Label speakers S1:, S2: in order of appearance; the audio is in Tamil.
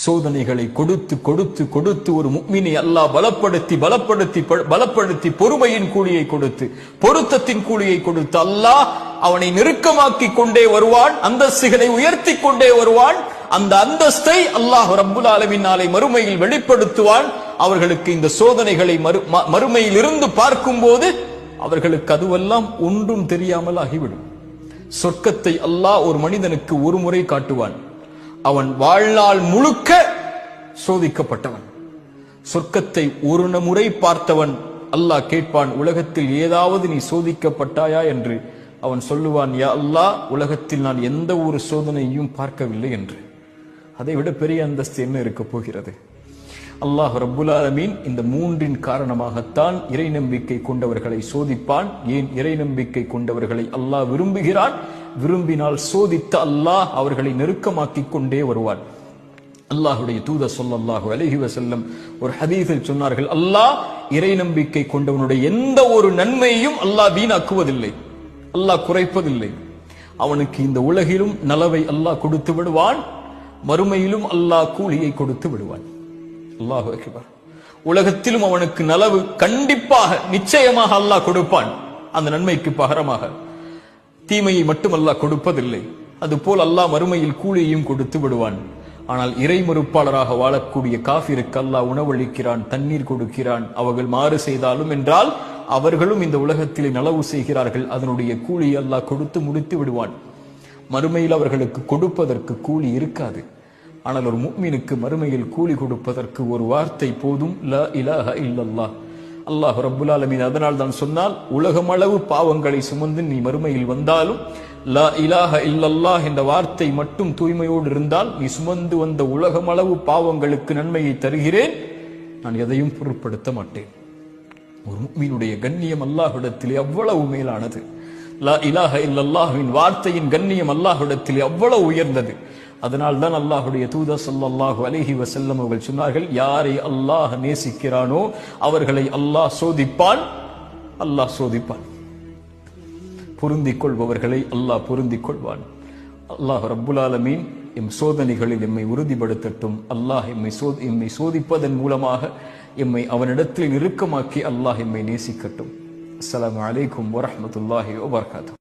S1: சோதனைகளை கொடுத்து கொடுத்து கொடுத்து ஒரு முஃமினை அல்லாஹ் பலப்படுத்தி பலப்படுத்தி பலப்படுத்தி பொறுமையின் கூலியை கொடுத்து பொருத்தத்தின் கூலியை கொடுத்து அல்லாஹ் அவனை நெருக்கமாக்கி கொண்டே வருவான், அந்தஸ்துகளை உயர்த்தி கொண்டே வருவான். அந்த அந்தஸ்தை அல்லாஹ் ரப்புல் ஆலமீன் நாளை மறுமையில் வெளிப்படுத்துவான். அவர்களுக்கு இந்த சோதனைகளை மறுமையில் இருந்து பார்க்கும் போது அவர்களுக்கு அதுவெல்லாம் ஒன்றும் தெரியாமல் ஆகிவிடும். சொர்க்கத்தை அல்லாஹ் ஒரு மனிதனுக்கு ஒரு முறை காட்டுவான். அவன் வாழ்நாள் முழுக்க சோதிக்கப்பட்டவன். சொர்க்கத்தை ஒரு முறை பார்த்தவன் அல்லாஹ் கேட்பான், உலகத்தில் ஏதாவது நீ சோதிக்கப்பட்டாயா என்று. அவன் சொல்லுவான், யா அல்லாஹ், உலகத்தில் நான் எந்த ஒரு சோதனையும் பார்க்கவில்லை என்று. அதை விட பெரிய அந்தஸ்து என்ன இருக்க போகிறது? அல்லாஹ் ரப்புல் ஆலமீன் இந்த மூன்றின் காரணமாகத்தான் இறை நம்பிக்கை கொண்டவர்களை சோதிப்பான். ஏன் இறை நம்பிக்கை கொண்டவர்களை அல்லாஹ் விரும்புகிறான்? விரும்பினால் சோதித்த அல்லாஹ் அவர்களை நெருக்கமாக்கி கொண்டே வருவான். அல்லாஹுடைய தூதர் ஸல்லல்லாஹு அலைஹி வஸல்லம் ஒரு ஹதீஸில் சொன்னார்கள், அல்லாஹ் இறை நம்பிக்கை கொண்டவனுடைய எந்த ஒரு நன்மையையும் அல்லாஹ் வீணாக்குவதில்லை, அல்லாஹ் குறைப்பதில்லை. அவனுக்கு இந்த உலகிலும் நலவை அல்லாஹ் கொடுத்து விடுவான், மறுமையிலும் அல்லாஹ் கூலியை கொடுத்து விடுவான். அல்லாஹு அக்பர். உலகத்திலும் அவனுக்கு நலவு கண்டிப்பாக நிச்சயமாக அல்லாஹ் கொடுப்பான். அந்த நன்மைக்கு பகரமாக தீமையை மட்டும் அல்லாஹ் கொடுப்பதில்லை. அதுபோல் அல்லாஹ் மறுமையில் கூலியையும் கொடுத்து விடுவான். ஆனால் இறை மறுப்பாளராக வாழக்கூடிய காஃபிருக்கு அல்லாஹ் உணவளிக்கிறான், தண்ணீர் கொடுக்கிறான். அவர்கள் மாறு செய்தாலும் என்றால் அவர்களும் இந்த உலகத்திலே நலவு செய்கிறார்கள், அதனுடைய கூலியை அல்லாஹ் கொடுத்து முடித்து விடுவான். மறுமையில் அவர்களுக்கு கொடுப்பதற்கு கூலி இருக்காது. ஆனால் ஒரு முஃமினுக்கு மறுமையில் கூலி கொடுப்பதற்கு ஒரு வார்த்தை போதும், லா இலாஹ இல்லல்லாஹ். அல்லாஹ் ரப்புல் ஆலமீன் அதனால் தான் சொன்னால், உலகமளவு பாவங்களை சுமந்து நீ மறுமையில் வந்தாலும் லா இலாஹ இல்லல்லாஹ் என்ற வார்த்தை மட்டும் தூய்மையோடு இருந்தால் நீ சுமந்து வந்த உலகமளவு பாவங்களுக்கு நன்மையை தருகிறேன், நான் எதையும் பொருட்படுத்த மாட்டேன். ஒரு முஃமினுடைய கண்ணியம் அல்லாஹ்விடத்திலே அவ்வளவு மேலானது. லா இலாஹ இல்லல்லாஹ்வின் வார்த்தையின் கண்ணியம் அல்லாஹ்விடத்திலே அவ்வளவு உயர்ந்தது. அதனால் தான் அல்லாஹுடைய தூதர் ஸல்லல்லாஹு அலைஹி வஸல்லம் அவர்கள் சொன்னார்கள், யாரை அல்லாஹ் நேசிக்கிறானோ அவர்களை அல்லாஹ் சோதிப்பான், அல்லாஹ் சோதிப்பான். பொருந்திக் கொள்பவர்களை அல்லாஹ் பொருந்திக் கொள்வான். அல்லாஹ் ரப்புல் ஆலமீன் எம் சோதனைகளில் எம்மை உறுதிப்படுத்தட்டும். அல்லாஹ் எம்மை சோதிப்பதன் மூலமாக எம்மை அவனிடத்தில் நெருக்கமாக்கி அல்லாஹ் எம்மை நேசிக்கட்டும். அஸ்ஸலாமு அலைக்கும் வரஹ்மத்துல்லாஹி வபரகாத்துஹு.